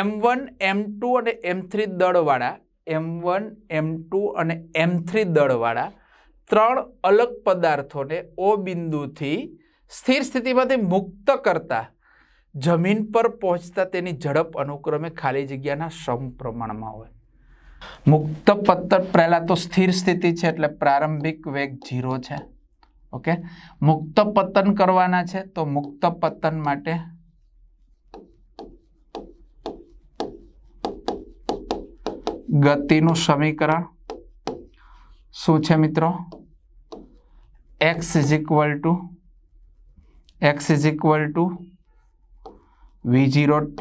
M1 M2 અને M3 દળવાળા M1 M2 અને M3 દળવાળા 3 અલગ પદાર્થોને O બિંદુથી સ્થિર સ્થિતિમાંથી મુક્ત કરતા જમીન પર પહોંચતા તેની ઝડપ અનુક્રમે ખાલી જગ્યાના સમપ્રમાણમાં હોય. મુક્ત પતન પહેલા તો સ્થિર સ્થિતિ છે એટલે પ્રારંભિક વેગ 0 છે. ઓકે, મુક્ત પતન કરવાના છે તો મુક્ત પતન માટે ગતિનું સમીકરણ શું છે મિત્રો? x is equal to v0t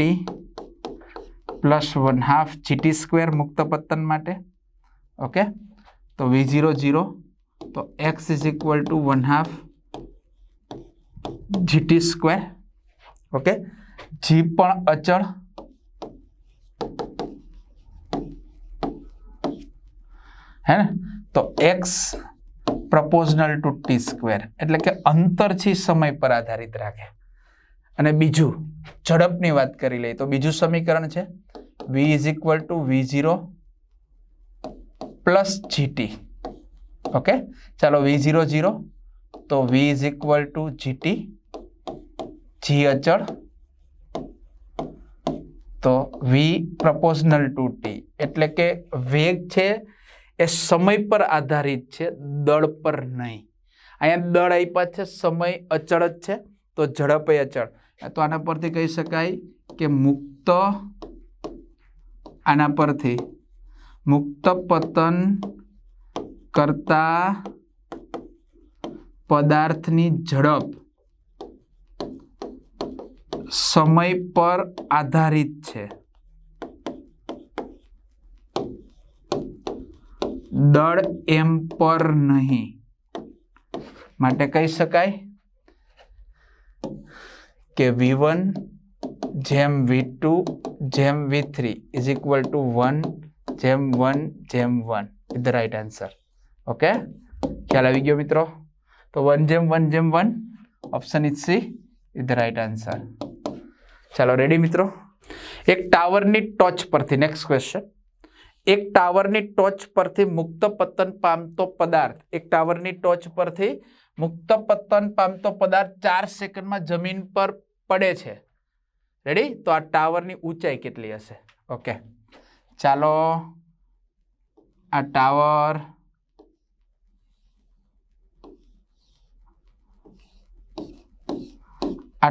plus 1/2 gt square મુક્ત પતન માટે. ઓકે, તો v0 0 તો x is equal to 1/2 gt square. Okay, g પણ અચળ હે ને, તો x પ્રપોઝનલ ટુ t સ્ક્વેર એટલે કે અંતરથી સમય પર આધારિત રાખે. અને બીજું ઝડપની વાત કરી લઈએ તો બીજું સમીકરણ છે v is equal to v0 plus gt. Okay, ચાલો v0 0 તો v is equal to gt, g અચળ તો v પ્રપોઝનલ ટુ t એટલે કે વેગ છે એ સમય પર આધારિત છે, દળ પર નહીં. અહીંયા દળ આપ્યા છે, સમય અચળ જ છે તો ઝડપ એ અચળ. તો આના પરથી કહી શકાય કે આના પરથી મુક્ત પતન કરતા પદાર્થની ઝડપ સમય પર આધારિત છે, દળ એમ પર નહીં. માટે કહી શકાય કે v1 જેમ v2 જેમ v3 ઇઝ ઇક્વલ ટુ 1 જેમ 1 જેમ 1 is the right answer. Okay, ખ્યાલ આવી ગયો મિત્રો? તો 1 જેમ 1 જેમ 1 option is she is the right answer. ચાલો રેડી મિત્રો? એક ટાવરની ટોચ પરથી નેક્સ્ટ ક્વેશ્ચન. એક ટાવરની ટોચ પરથી મુક્ત પતન પામતો પદાર્થ, એક ટાવરની ટોચ પરથી મુક્ત પતન પામતો પદાર્થ 4 સેકન્ડમાં જમીન પર પડે છે. રેડી? તો આ ટાવરની ઊંચાઈ કેટલી હશે? ઓકે, ચાલો આ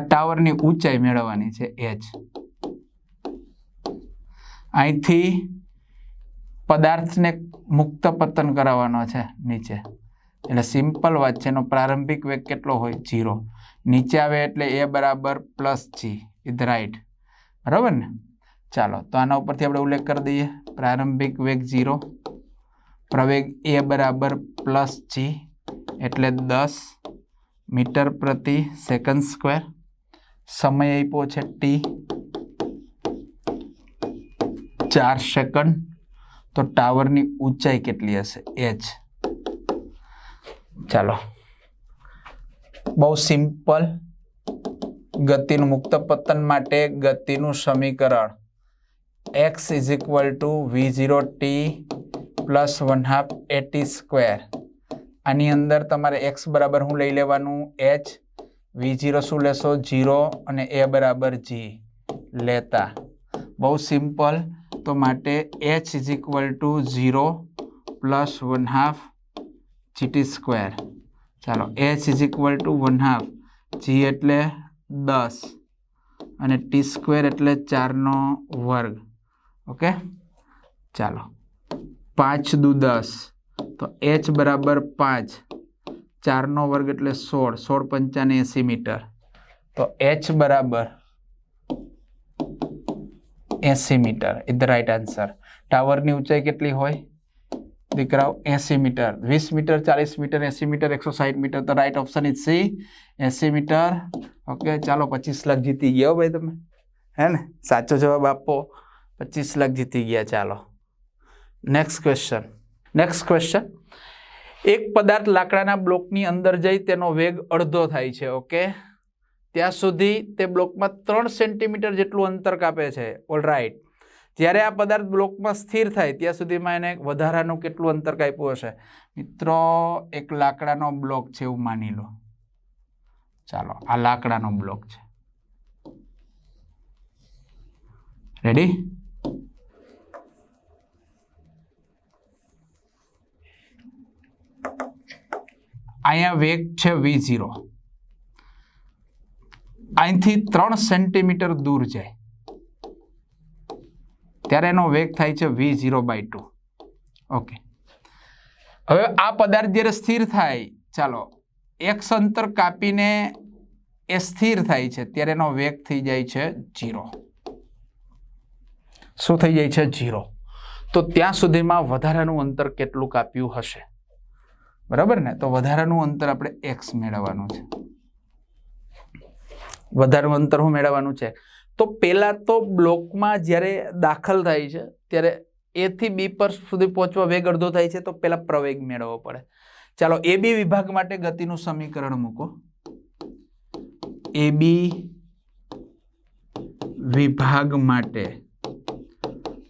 ટાવરની ઊંચાઈ મેળવવાની છે h. અહીંથી પદાર્થને મુક્ત પતન કરાવવાનો છે નીચે, એટલે સિમ્પલ વાત છે. એનો પ્રારંભિક વેગ કેટલો હોય? 0. નીચે આવે એટલે a બરાબર પ્લસ g ઇઝ રાઈટ. બરાબર ને? ચાલો તો આના ઉપરથી આપણે ઉલ્લેખ કરી દઈએ. પ્રારંભિક વેગ 0, પ્રવેગ a બરાબર પ્લસ g એટલે 10 મીટર પ્રતિ સેકન્ડ સ્ક્વેર. સમય આપ્યો છે t 4 સેકન્ડ. તો ટાવરની ઊંચાઈ કેટલી હશે? h. ચાલો બહુ સિમ્પલ. ગતિનું મુક્ત પતન માટે ગતિનું સમીકરણ x is equal to v0t plus 1/2 at square. આની અંદર તમારે x બરાબર શું લઈ લેવાનું? h. v0 શું લેશો? 0 અને a બરાબર g લેતા. બહુ સિમ્પલ. તો માટે h is equal to 0 plus 1/2 gt square. ચાલો h is equal to 1/2 g એટલે 10 અને t સ્ક્વેર એટલે 4નો વર્ગ. ઓકે, ચાલો 5 દુ 10 તો h બરાબર 5, 4નો વર્ગ એટલે 16, 16 × 5 = 80 મીટર. તો h બરાબર 80 metre is the right answer. ટાવરની ઊંચાઈ કેટલી હોય દીકરાઓ? 80 metre. 20 metre, 40 metre, 80 metre, 160 metre. તો right option is C 80 metre. Okay, ચાલો 25 લાખ જીતી ગયા ભાઈ તમે, હે ને? સાચો જવાબ આપો, 25 લાખ જીતી ગયા. ચાલો નેક્સ્ટ ક્વેશ્ચન. એક પદાર્થ લાકડાના બ્લોકની અંદર જઈ તેનો વેગ અડધો થાય છે. ઓકે, ત્યાં સુધી તે બ્લોકમાં 3 સેન્ટીમીટર જેટલું અંતર કાપે છે. ઓલરાઈટ. જ્યારે આ પદાર્થ બ્લોકમાં સ્થિર થાય ત્યાં સુધીમાં એને વધારાનું કેટલું અંતર કાપ્યું હશે? મિત્રો એક લાકડાનો બ્લોક છે એવું માની લો. ચાલો, આ લાકડાનો બ્લોક છે. રેડી? અહીંયા વેગ છે v0. અહીંથી 3 સેન્ટીમીટર દૂર જાય ત્યારે એનો વેગ થાય છે v0/2. ઓકે, હવે આ પદાર્થ જ્યારે સ્થિર થાય, ચાલો x અંતર કાપીને એ સ્થિર થાય છે ત્યારે એનો વેગ થઈ જાય છે 0. શું થઈ જાય છે? 0. તો ત્યાં સુધીમાં વધારાનું અંતર કેટલું કાપ્યું હશે? બરાબર ને? તો વધારાનું અંતર આપણે x મેળવવાનું છે. વધારાનું અંતર શું મેળવવાનું છે? તો પહેલા તો બ્લોકમાં જ્યારે દાખલ થાય છે ત્યારે A થી B પર સુધી પહોંચવા વેગ અડધો થાય છે, તો પહેલા પ્રવેગ મેળવવો પડે. ચાલો, AB વિભાગ માટે ગતિનું સમીકરણ મૂકો. AB વિભાગ માટે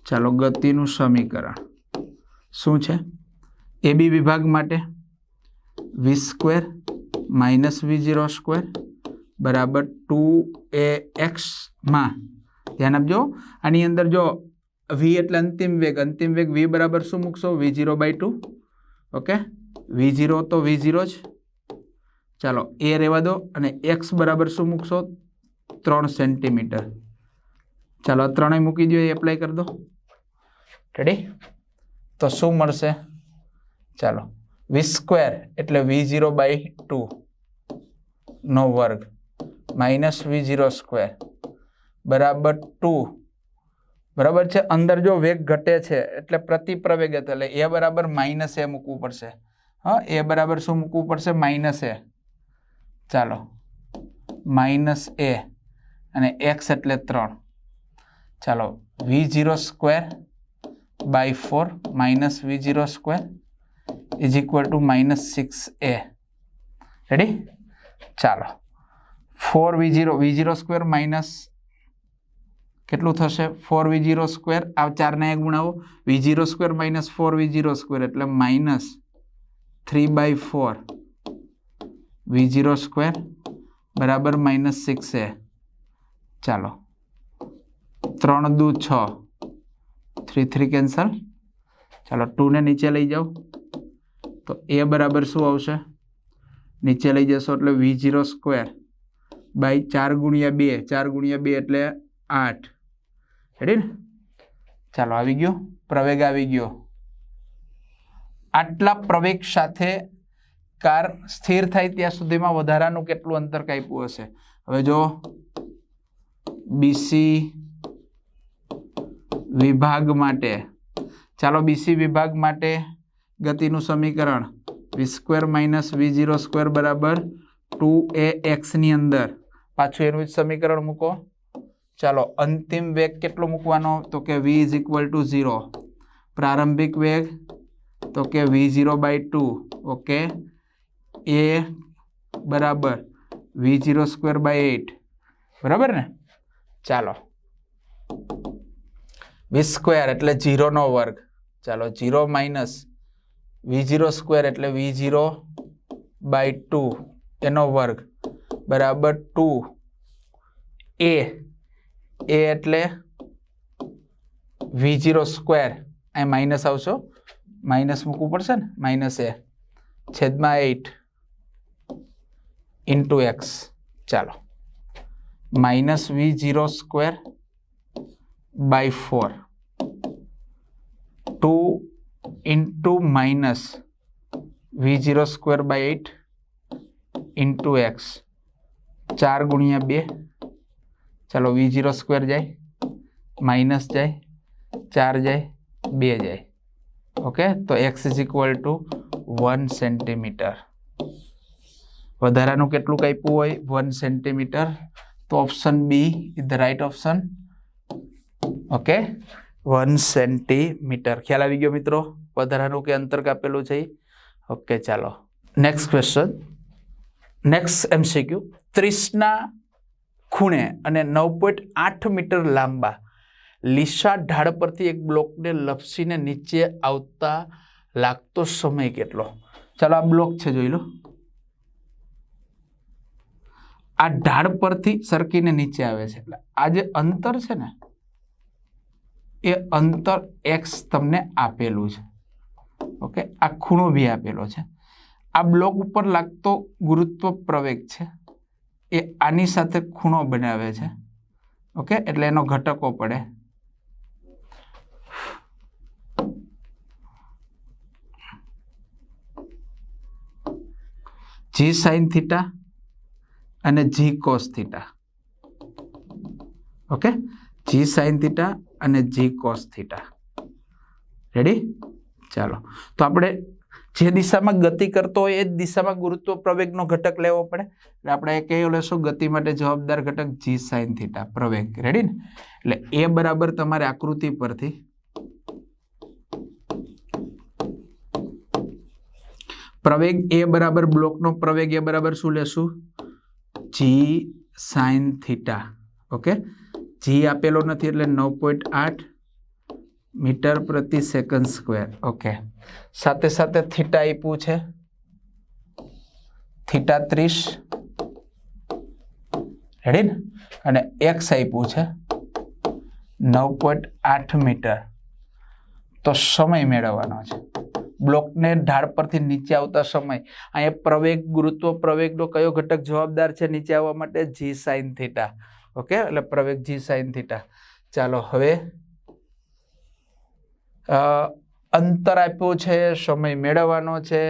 ચાલો ગતિનું સમીકરણ શું છે? AB વિભાગ માટે v² - v0² બરાબર 2ax માં ધ્યાન આપજો. આની અંદર જો v એટલે અંતિમ વેગ v બરાબર શું મૂકશો? v0/2. ઓકે, v0 તો v0 જ. ચાલો, એ રહેવા દો. અને x બરાબર શું મૂકશો? 3 સેન્ટીમીટર. ચાલો, 3 મૂકી દો, એ એપ્લાય કરી દો. રેડી? તો શું મળશે? ચાલો, v² એટલે v0/2 નો વર્ગ માઇનસ v0² બરાબર 2. બરાબર છે? અંદર જો વેગ ઘટે છે એટલે પ્રતિ પ્રવેગ એટલે a બરાબર -a મૂકવું પડશે. હા, a બરાબર શું મૂકવું પડશે? -a. ચાલો, -a અને x એટલે 3. ચાલો, v0²/4 minus v0² is equal to -6a. Ready? ચાલો, 4v0² માઇનસ કેટલું થશે? 4v0². આ 4 ને ગુણાવો. v0² માઇનસ 4v0² એટલે -3/4 v0² બરાબર -6a. ચાલો, 3 દુ 6, 3 3 કેન્સલ. ચાલો, 2 ને નીચે લઈ જાઓ તો a બરાબર શું આવશે? નીચે લઈ જશો એટલે v0² બાય 4 ગુણ્યા 2. 4 ગુણ્યા 2 એટલે 8. રેડી ને? ચાલો, આવી ગયો પ્રવેગ, આવી ગયો. આટલા પ્રવેગ સાથે કાર સ્થિર થાય ત્યાં સુધીમાં વધારાનું કેટલું અંતર કાપ્યું હશે? હવે જો BC વિભાગ માટે, ચાલો BC વિભાગ માટે ગતિનું સમીકરણ v² - v0² બરાબર 2ax ની અંદર પાછું એનું જ સમીકરણ મૂકો. ચાલો, અંતિમ વેગ કેટલો મૂકવાનો? તો કે v = 0. પ્રારંભિક વેગ તો કે v0/2. ઓકે, a બરાબર v0²/8. બરાબર ને? ચાલો, v² એટલે 0 નો વર્ગ. ચાલો, 0 માઇનસ v0² એટલે v0/2 એનો વર્ગ બરાબર 2a. a એટલે v0². અહીં માઇનસ આવશો, માઇનસ મૂકવું પડશે ને, -a છેદમાં 8 ઇન્ટુ x. ચાલો, minus v0²/4 2 into minus v0²/8 into x 4 ગુણ્યા 2. ચાલો, v0² જાય, માઇનસ જાય, 4 જાય, 2 જાય. ઓકે, તો x = 1 સેન્ટીમીટર. વધારાનું કેટલું કાપ્યું હોય? 1 સેન્ટીમીટર. તો option B is the right option. Okay, 1 centimetre. ખ્યાલ આવી ગયો મિત્રો? વધારાનું કે અંતર કાપેલું છે. ઓકે, ચાલો નેક્સ્ટ ક્વેશ્ચન. Next MCQ. 30 ના ખૂણે અને 9.8 મીટર લાંબા લીસા ઢાળ પરથી એક બ્લોકને લપસીને નીચે આવતા લાગતો સમય કેટલો? ચાલો આ બ્લોક છે, જોઈ લો. આ ઢાળ પરથી સરકીને નીચે આવે છે, એટલે આ જે અંતર છે ને એ અંતર x તમને આપેલું છે. ઓકે, આ ખૂણો બી આપેલો છે. આ બ્લોક ઉપર લાગતો ગુરુત્વ પ્રવેગ છે એ આની સાથે ખૂણો બનાવે છે. ઓકે, એટલે એનો ઘટકો પડે. g sin થીટા અને g cos theta. Okay, g sin theta અને g cos થીટા. રેડી? ચાલો, તો આપણે જે દિશામાં ગતિ કરતો હોય એ જ દિશામાં ગુરુત્વ પ્રવેગનો ઘટક લેવો પડે. એટલે આપણે કયો લેશું? ગતિ માટે જવાબદાર ઘટક g sin થીટા પ્રવેગ. રેડી ને? એટલે એ બરાબર તમારે આકૃતિ પરથી પ્રવેગ એ બરાબર બ્લોકનો પ્રવેગ એ બરાબર શું લેશું? g sin theta. Okay, g આપેલો નથી એટલે 9.8 મીટર પ્રતિ સેકન્ડ સ્ક્વેર. ઓકે, સાથે સાથે થીટા આપ્યું છે, થીટા 30. રેડી ને? અને x આપ્યું છે 9.8 મીટર. તો સમય મેળવવાનો છે, બ્લોકને ઢાળ પરથી નીચે આવતા સમય. અહીંયા પ્રવેગ ગુરુત્વ પ્રવેગનો કયો ઘટક જવાબદાર છે નીચે આવવા માટે? g sin theta. ઓકે, એટલે પ્રવેગ g sin થીટા. ચાલો, હવે અંતર આપ્યું છે, સમય મેળવવાનો છે.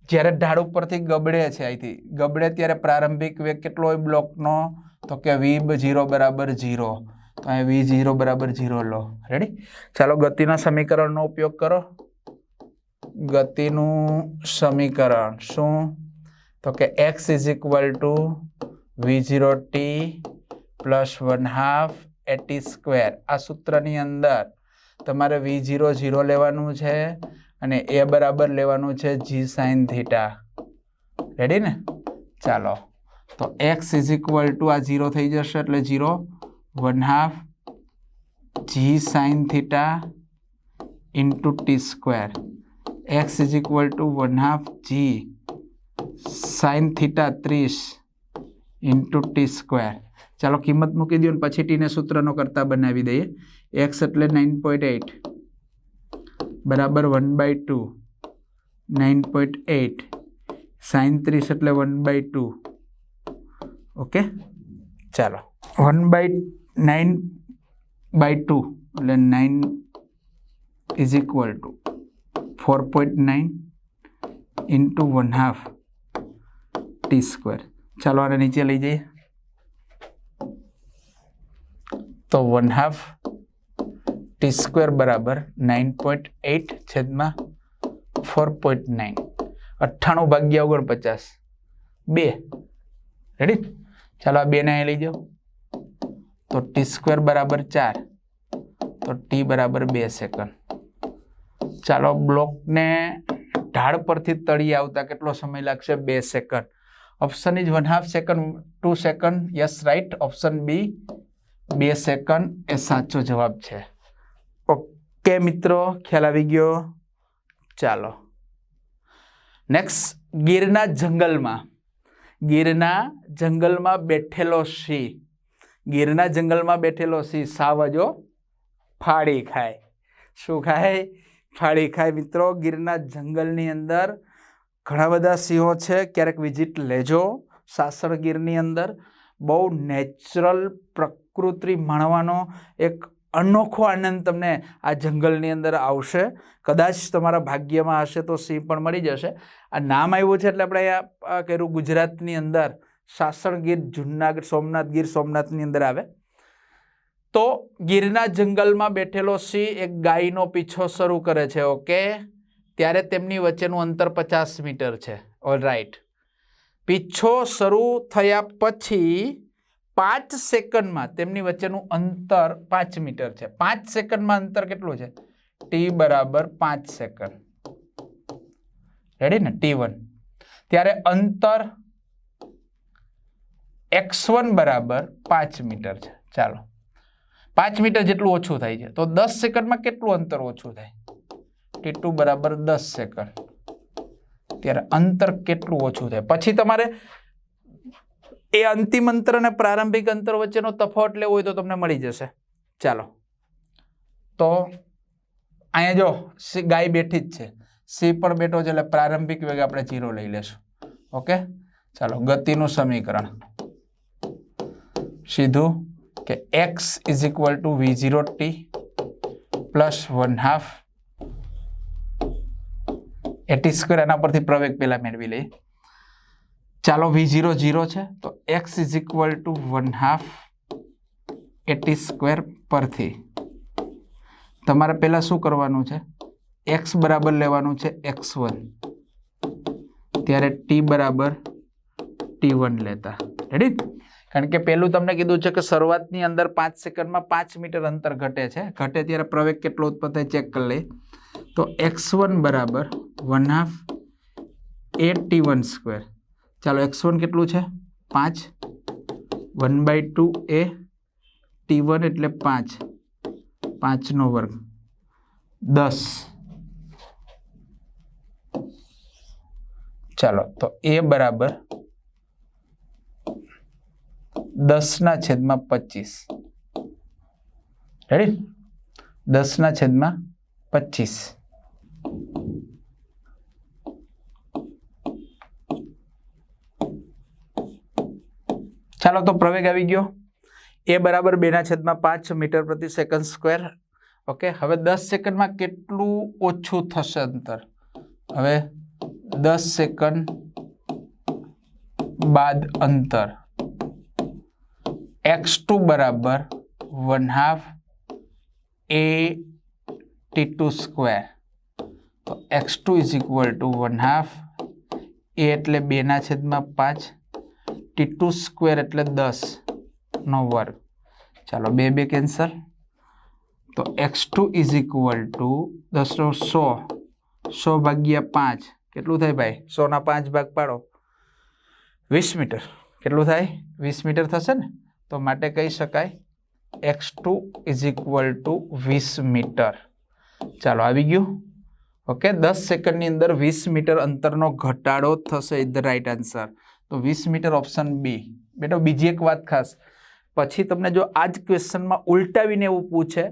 જ્યારે ઢાળ ઉપરથી ગબડે છે, અહીંથી ગબડે ત્યારે પ્રારંભિક વેગ કેટલો હોય બ્લોકનો? તો કે v0 બરાબર 0. તો અહીં v0 બરાબર 0 લો. રેડી? ચાલો, ગતિના સમીકરણનો ઉપયોગ કરો. ગતિનું સમીકરણ શું? તો કે x = v0t પ્લસ 1/2 at². આ સૂત્રની અંદર તમારે v0 0 લેવાનું છે અને a બરાબર લેવાનું છે g sin થીટા. રેડી ને? ચાલો, તો x = આ 0 થઈ જશે એટલે 0 1/2 g sin theta into t². x = 1/2 g sin theta 30 into t². ચાલો, કિંમત મૂકી દો ને પછી ટીને સૂત્રનો કરતા બનાવી દઈએ. x એટલે 9.8 બરાબર 1/2 9.8 sin 30 એટલે 1/2. ઓકે, ચાલો, 1/9/2 એટલે 9 = 4.9 into 1/2 t². ચાલો, આને નીચે લઈ જઈએ તો 1/2 t² બરાબર 9.8 છેદમાં 4.9. 98 ભાગ્યા 49 2. રેડી? ચાલો, આ 2 ને અહીં લઈ જાઓ તો t² બરાબર 4, તો t બરાબર 2 સેકન્ડ. ચાલો, બ્લોકને ઢાળ પરથી તળિયે આવતા કેટલો સમય લાગશે? 2 second. Option is 1/2 second, 2 second. Yes, right. Option B 2 second એ સાચો જવાબ છે. ઓકે મિત્રો, ખ્યાલ આવી ગયો? ચાલો, નેક્સ્ટ. ગીરના જંગલમાં બેઠેલો સિંહ. ગીરના જંગલમાં બેઠેલો સિંહ સાવજો ફાડી ખાય. શું ખાય? ફાડી ખાય. મિત્રો, ગીરના જંગલની અંદર ઘણા બધા સિંહો છે. ક્યારેક વિઝિટ લેજો. સાસણ ગીરની અંદર બહુ નેચરલ પ્રકૃતિ માણવાનો એક અનોખો આનંદ તમને આ જંગલની અંદર આવશે. કદાચ તમારા ભાગ્યમાં હશે તો સિંહ પણ મળી જશે. આ નામ આવ્યું છે એટલે આપણે આ કર્યું ગુજરાતની અંદર સાસણ ગીર, જુનાગઢ, સોમનાથ, ગીર સોમનાથની અંદર આવે. તો ગીરના જંગલમાં બેઠેલો સિંહ એક ગાયનો પીછો શરૂ કરે છે. ઓકે, ત્યારે તેમની વચ્ચેનું અંતર 50 મીટર છે. ઓલરાઈટ. પીછો શરૂ થયા પછી 5 સેકન્ડમાં તેમની વચ્ચેનું અંતર 5 મીટર છે. 5 સેકન્ડમાં અંતર કેટલું છે? t બરાબર 5 સેકન્ડ. રેડી ને? t1. ત્યારે અંતર x1 બરાબર 5 મીટર છે. ચાલો 5 મીટર જેટલું ઓછું થાય છે તો 10 સેકન્ડમાં કેટલું અંતર ઓછું થાય? t2 બરાબર 10 સેકન્ડ. ત્યારે અંતર કેટલું ઓછું થાય? પછી તમારે એ અંતિમ અંતર અને પ્રારંભિક અંતર વચ્ચેનો તફાવત લેવો હોય તો તમને મળી જશે. ચાલો તો અહીંયા જો ગાય બેઠી જ છે, સી પણ બેઠો છે, એટલે પ્રારંભિક વેગ આપણે 0 લઈ લેશું. ઓકે, ચાલો ગતિનું સમીકરણ સીધું કે x is equal to v0t plus 1/2 at square. એના પરથી પ્રવેગ પેલા મેળવી લઈએ. ચાલો v0 0 છે તો x is equal to 1/2 at square પરથી તમારે પહેલા શું કરવાનું છે? x બરાબર લેવાનું છે x1, ત્યારે t બરાબર t1 લેતા. રેડી? કારણ કે પહેલું તમને કીધું છે કે શરૂઆતની અંદર 5 સેકન્ડમાં 5 મીટર અંતર ઘટે છે. ઘટે ત્યારે પ્રવેગ કેટલો ઉત્પન્ન થાય ચેક કરી લઈએ. તો x1 બરાબર 1/2 at1 સ્ક્વેર. ચાલો x1 કેટલું છે? 5. 1/2 એ t1 એટલે 5, 5 નો વર્ગ 10. ચાલો તો a બરાબર 10/25. રેડી? 10/25. ચાલો તો પ્રવેગ આવી ગયો. a બરાબર 2/5 મીટર પ્રતિ સેકન્ડ સ્ક્વેર. ઓકે, હવે 10 સેકન્ડમાં કેટલું ઓછું થશે અંતર? હવે 10 સેકન્ડ બાદ અંતર x2 બરાબર 1/2 at2 સ્ક્વેર. તો x2 is equal to 1/2 a એટલે 2/5 t2 સ્ક્વેર એટલે 10 નો વર્ગ. ચાલો 2 2 કેન્સલ. તો x2 ઇઝ ઇક્વલ ટુ 10 નો 100 ભાગ્યા 5 કેટલું થાય ભાઈ? 100 ના 5 ભાગ પાડો, 20 મીટર. કેટલું થાય? 20 મીટર થશે ને. તો માટે કહી શકાય x2 is equal to 20 metre. ચાલો આવી ગયું. ઓકે, 10 સેકન્ડની અંદર 20 મીટર અંતરનો ઘટાડો થશે. Is the right answer. તો 20 મીટર ઓપ્શન બી. બેટા બીજી એક વાત ખાસ, પછી તમને જો આ જ ક્વેશ્ચનમાં ઉલટાવીને એવું પૂછે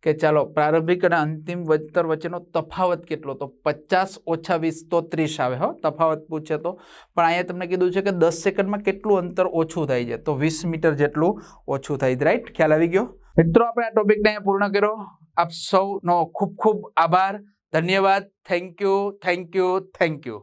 કે ચાલો પ્રારંભિક અને અંતિમ અંતર વચ્ચેનો તફાવત કેટલો, તો 50 ઓછા 20 તો 30 આવે. તફાવત પૂછે તો. પણ અહીંયા તમને કીધું છે કે 10 સેકન્ડમાં કેટલું અંતર ઓછું થાય છે, તો 20 મીટર જેટલું ઓછું થાય. રાઈટ? ખ્યાલ આવી ગયો મિત્રો? આપણે આ ટોપિકને અહીંયા પૂર્ણ કર્યો. આપ સૌનો ખૂબ ખૂબ આભાર, ધન્યવાદ. Thank you, thank you, thank you.